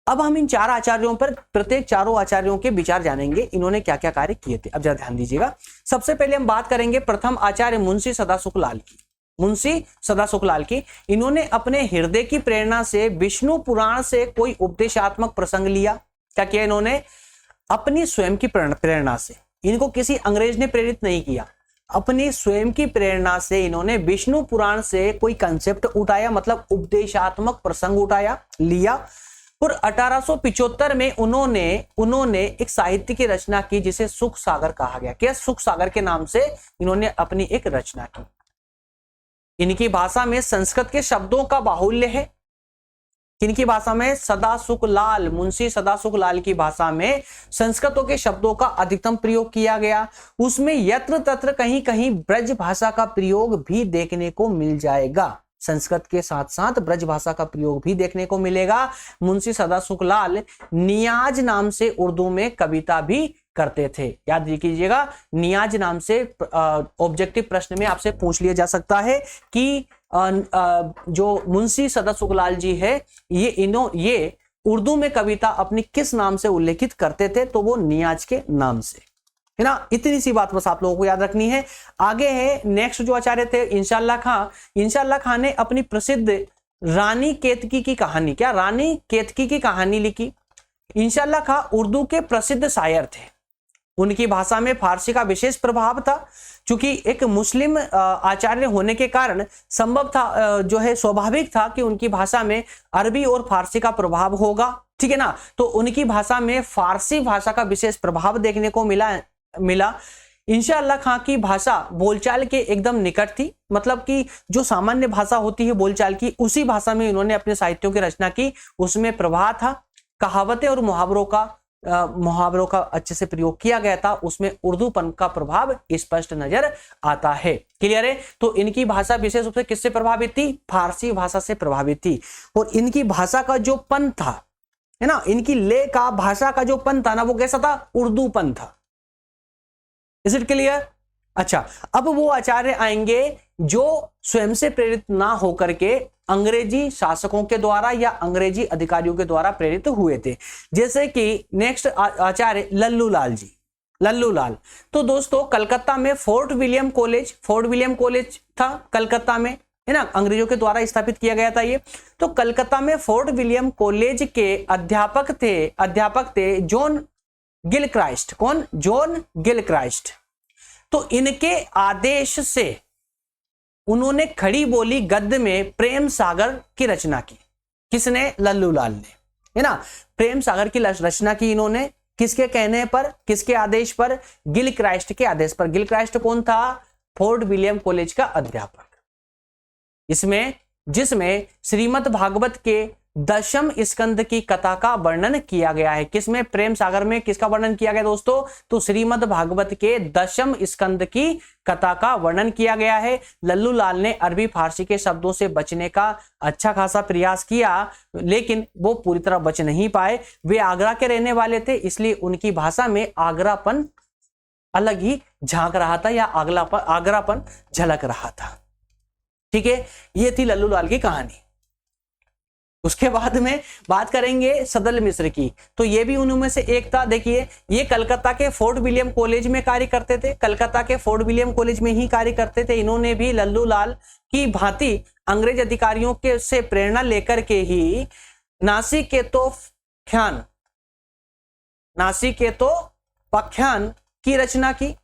अब हम इन 4 आचार्यों पर प्रत्येक 4 आचार्यों के विचार जानेंगे, इन्होंने क्या क्या कार्य किए थे। अब जरा ध्यान दीजिएगा। सबसे पहले हम बात करेंगे प्रथम आचार्य मुंशी सदासुखलाल की। मुंशी सदासुखलाल की, इन्होंने अपने हृदय की प्रेरणा से विष्णु पुराण से कोई उपदेशात्मक प्रसंग लिया। क्या किया इन्होंने? अपनी स्वयं की प्रेरणा से, इनको किसी अंग्रेज ने प्रेरित नहीं किया, अपनी स्वयं की प्रेरणा से इन्होंने विष्णु पुराण से कोई कंसेप्ट उठाया, मतलब उपदेशात्मक प्रसंग उठाया, लिया। और 1875 में उन्होंने एक साहित्य की रचना की जिसे सुख सागर कहा गया। क्या? सुख सागर के नाम से इन्होंने अपनी एक रचना की। इनकी भाषा में संस्कृत के शब्दों का बाहुल्य है। किनकी भाषा में? सदासुखलाल, मुंशी सदासुखलाल की भाषा में संस्कृतों के शब्दों का अधिकतम प्रयोग किया गया। उसमें यत्र तत्र कहीं कहीं ब्रज भाषा का प्रयोग भी देखने को मिल जाएगा। संस्कृत के साथ साथ ब्रज भाषा का प्रयोग भी देखने को मिलेगा। मुंशी सदासुखलाल नियाज नाम से उर्दू में कविता भी करते थे। याद कीजिएगा, नियाज नाम से ऑब्जेक्टिव प्रश्न में आपसे पूछ लिया जा सकता है कि जो मुंशी सदासुखलाल जी है, ये उर्दू में कविता अपनी किस नाम से उल्लेखित करते थे? तो वो नियाज के नाम से, है ना। इतनी सी बात बस आप लोगों को याद रखनी है। आगे है नेक्स्ट जो आचार्य थे इंशाअल्लाह खां। इंशाअल्लाह खां ने अपनी प्रसिद्ध रानी केतकी की कहानी, क्या रानी केतकी की कहानी लिखी। इंशाअल्लाह खां उर्दू के प्रसिद्ध शायर थे। उनकी भाषा में फारसी का विशेष प्रभाव था। क्योंकि एक मुस्लिम आचार्य होने के कारण संभव था, जो है स्वाभाविक था कि उनकी भाषा में अरबी और फारसी का प्रभाव होगा, ठीक है ना। तो उनकी भाषा में फारसी भाषा का विशेष प्रभाव देखने को मिला। इंशाअल्लाह खां की भाषा बोलचाल के एकदम निकट थी, मतलब कि जो सामान्य भाषा होती है बोलचाल की, उसी भाषा में इन्होंने अपने साहित्यों की रचना की। उसमें प्रभाव था, कहावतें और मुहावरों का अच्छे से प्रयोग किया गया था। उसमें उर्दूपन का प्रभाव स्पष्ट नजर आता है। क्लियर है? तो इनकी भाषा विशेष रूप से किससे प्रभावित थी? फारसी भाषा से प्रभावित थी। और इनकी भाषा का जो पन था, है ना, इनकी ले का भाषा का जो पन था ना, वो कैसा था? उर्दूपन था। Is it clear? अच्छा, अब वो आचार्य आएंगे जो स्वयं से प्रेरित ना होकर के अंग्रेजी शासकों के द्वारा या अंग्रेजी अधिकारियों के द्वारा प्रेरित हुए थे। जैसे कि नेक्स्ट आचार्य लल्लू लाल जी। लल्लू लाल, तो दोस्तों कलकत्ता में फोर्ट विलियम कॉलेज था कलकत्ता में, है ना, अंग्रेजों के द्वारा स्थापित किया गया था ये। तो कलकत्ता में फोर्ट विलियम कॉलेज के अध्यापक थे जॉन गिलक्राइस्ट। कौन? John Gilchrist. तो इनके आदेश से उन्होंने खड़ी बोली गद्य में प्रेम सागर की रचना की। किसने? लल्लू लाल ने, है ना। प्रेम सागर की रचना की इन्होंने किसके कहने पर, किसके आदेश पर? गिलक्राइस्ट के आदेश पर। गिलक्राइस्ट कौन था? फोर्ट विलियम कॉलेज का अध्यापक। जिसमें श्रीमद् भागवत के 10वें स्कंद की कथा का वर्णन किया गया है। किसमें? प्रेम सागर में किसका वर्णन किया गया दोस्तों? तो श्रीमद् भागवत के 10वें स्कंद की कथा का वर्णन किया गया है। लल्लू लाल ने अरबी फारसी के शब्दों से बचने का अच्छा खासा प्रयास किया, लेकिन वो पूरी तरह बच नहीं पाए। वे आगरा के रहने वाले थे, इसलिए उनकी भाषा में आगरापन अलग ही झांक रहा था या आगरापन झलक रहा था। ठीक है, ये थी लल्लू लाल की कहानी। उसके बाद में बात करेंगे सदल मिश्र की, तो ये भी उनमें से एक था। देखिए ये कलकत्ता के फोर्ट विलियम कॉलेज में कार्य करते थे, कलकत्ता के फोर्ट विलियम कॉलेज में ही कार्य करते थे। इन्होंने भी लल्लू लाल की भांति अंग्रेज अधिकारियों के से प्रेरणा लेकर के ही नासिकेतोपाख्यान की रचना की।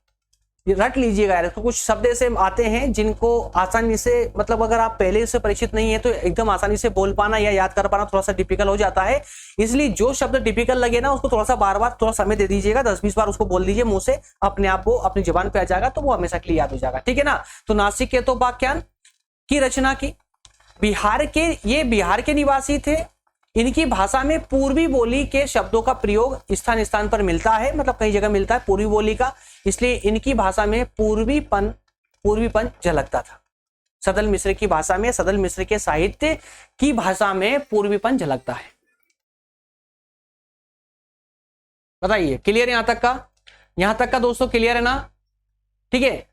रट लीजिएगा यार, कुछ शब्द ऐसे आते हैं जिनको आसानी से, मतलब अगर आप पहले से परिचित नहीं है तो एकदम आसानी से बोल पाना या याद कर पाना थोड़ा सा डिफिकल्ट हो जाता है। इसलिए जो शब्द डिफिकल्ट लगे ना उसको थोड़ा सा बार बार थोड़ा समय दे दीजिएगा, 10-20 बार उसको बोल दीजिए मुंह से, अपने आप वो अपनी जुबान पे आ जाएगा, तो वो हमेशा के लिए याद हो जाएगा, ठीक है ना। तो नासिकेतोपाख्यान की रचना की। बिहार के निवासी थे। इनकी भाषा में पूर्वी बोली के शब्दों का प्रयोग स्थान स्थान पर मिलता है, मतलब कई जगह मिलता है पूर्वी बोली का, इसलिए इनकी भाषा में पूर्वीपन झलकता था। सदल मिश्र की भाषा में, सदल मिश्र के साहित्य की भाषा में पूर्वीपन झलकता है। बताइए क्लियर यहां तक का? यहां तक का दोस्तों क्लियर है ना? ठीक है।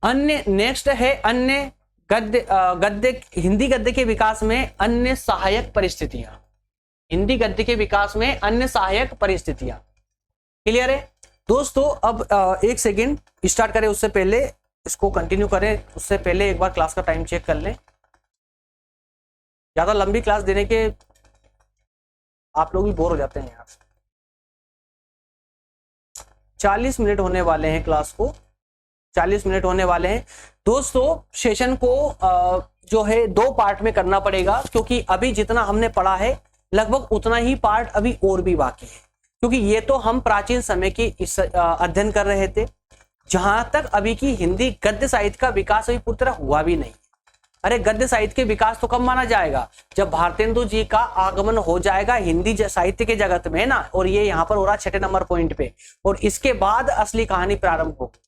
अन्य नेक्स्ट है अन्य गद्य हिंदी गद्य के विकास में अन्य सहायक परिस्थितियां। हिंदी गद्य के विकास में अन्य सहायक परिस्थितियां। क्लियर है दोस्तों? अब एक सेकेंड स्टार्ट करें उससे पहले, इसको कंटिन्यू करें उससे पहले एक बार क्लास का टाइम चेक कर लें। ज्यादा लंबी क्लास देने के आप लोग भी बोर हो जाते हैं यहाँ से। 40 मिनट होने वाले हैं क्लास को, 40 मिनट होने वाले हैं दोस्तों। सेशन को जो है 2 पार्ट में करना पड़ेगा, क्योंकि अभी जितना हमने पढ़ा है लगभग उतना ही पार्ट अभी और भी बाकी है, क्योंकि ये तो हम प्राचीन समय की अध्ययन कर रहे थे, जहां तक अभी की हिंदी गद्य साहित्य का विकास अभी पूरी तरह हुआ भी नहीं। अरे गद्य साहित्य के विकास तो कब माना जाएगा? जब भारतेंदु जी का आगमन हो जाएगा हिंदी साहित्य के जगत में ना, और ये यहाँ पर हो रहा 6 नंबर पॉइंट पे, और इसके बाद असली कहानी प्रारंभ होगी।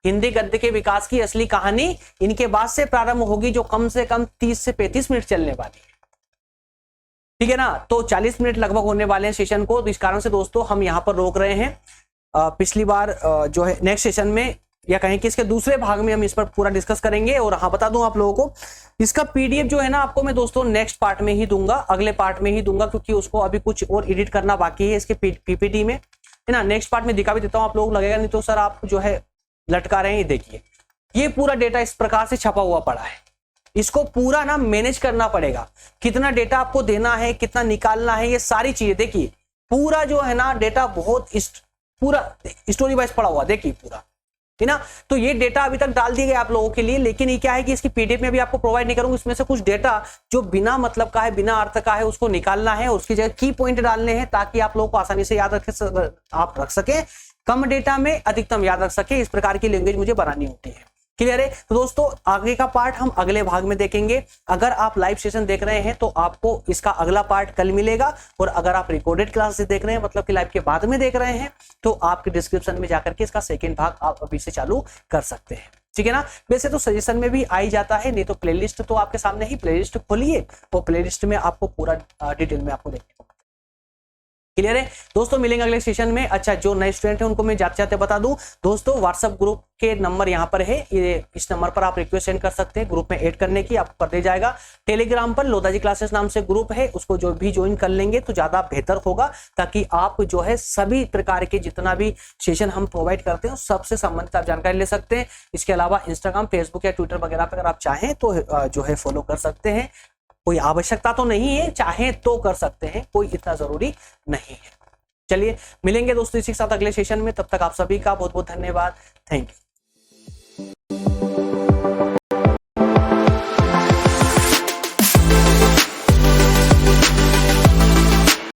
हिंदी गद्य के विकास की असली कहानी इनके बाद से प्रारंभ होगी, जो कम से कम 30 से 35 मिनट चलने वाली है, ठीक है ना। तो 40 मिनट लगभग होने वाले हैं सेशन को, तो इस कारण से दोस्तों हम यहाँ पर रोक रहे हैं। पिछली बार जो है नेक्स्ट सेशन में या कहें कि इसके दूसरे भाग में हम इस पर पूरा डिस्कस करेंगे। और हाँ बता दूं आप लोगों को, इसका पीडीएफ जो है ना आपको मैं दोस्तों नेक्स्ट पार्ट में ही दूंगा, अगले पार्ट में ही दूंगा, क्योंकि उसको अभी कुछ और एडिट करना बाकी है इसके पीपीटी में, है ना। नेक्स्ट पार्ट में दिखा भी देता हूँ, आप लोग लगेगा नहीं तो सर आप जो है लटका रहे हैं। देखिए ये पूरा डेटा इस प्रकार से छपा हुआ पड़ा है, इसको पूरा ना मैनेज करना पड़ेगा, कितना डेटा आपको देना है, कितना निकालना है, ये सारी चीजें देखिए। पूरा जो है ना डेटा बहुत पूरा स्टोरी वाइज पड़ा हुआ, देखिए पूरा, है ना। तो ये डेटा अभी तक डाल दिए गए आप लोगों के लिए, लेकिन ये क्या है कि इसकी पीडीएफ में अभी आपको प्रोवाइड नहीं करूंगा। इसमें से कुछ डेटा जो बिना मतलब का है, बिना अर्थ का है, उसको निकालना है, उसकी जगह की पॉइंट डालने हैं, ताकि आप लोगों को आसानी से याद रख सके, कम डेटा में अधिकतम याद रख सके। इस प्रकार की लैंग्वेज मुझे बनानी होती है। क्लियर है? तो दोस्तों आगे का पार्ट हम अगले भाग में देखेंगे। अगर आप लाइव सेशन देख रहे हैं तो आपको इसका अगला पार्ट कल मिलेगा, और अगर आप रिकॉर्डेड क्लास से देख रहे हैं, मतलब कि लाइव के बाद में देख रहे हैं, तो आपके डिस्क्रिप्शन में जाकर के इसका सेकंड भाग आप अभी से चालू कर सकते हैं, ठीक है ना। वैसे तो सजेशन में भी आ ही जाता है, नहीं तो प्लेलिस्ट तो आपके सामने ही, प्लेलिस्ट खोलिए, वो प्लेलिस्ट में आपको पूरा डिटेल में आपको देखने को। क्लियर है दोस्तों? मिलेंगे अगले सेशन में। अच्छा, जो नए स्टूडेंट हैं उनको मैं जाते जाते बता दूं दोस्तों, व्हाट्सएप ग्रुप के नंबर यहाँ पर है, ये इस नंबर पर आप रिक्वेस्ट सेंड कर सकते हैं ग्रुप में ऐड करने की, आपको कर दिया जाएगा। टेलीग्राम पर लोधाजी क्लासेस नाम से ग्रुप है, उसको जो भी ज्वाइन कर लेंगे तो ज्यादा बेहतर होगा, ताकि आप जो है सभी प्रकार के जितना भी सेशन हम प्रोवाइड करते हैं सबसे संबंधित आप जानकारी ले सकते हैं। इसके अलावा इंस्टाग्राम, फेसबुक या ट्विटर वगैरह पर अगर आप चाहें तो जो है फॉलो कर सकते हैं। कोई आवश्यकता तो नहीं है, चाहे तो कर सकते हैं, कोई इतना जरूरी नहीं है। चलिए मिलेंगे दोस्तों इसी के साथ अगले सेशन में, तब तक आप सभी का बहुत बहुत धन्यवाद। Thank you.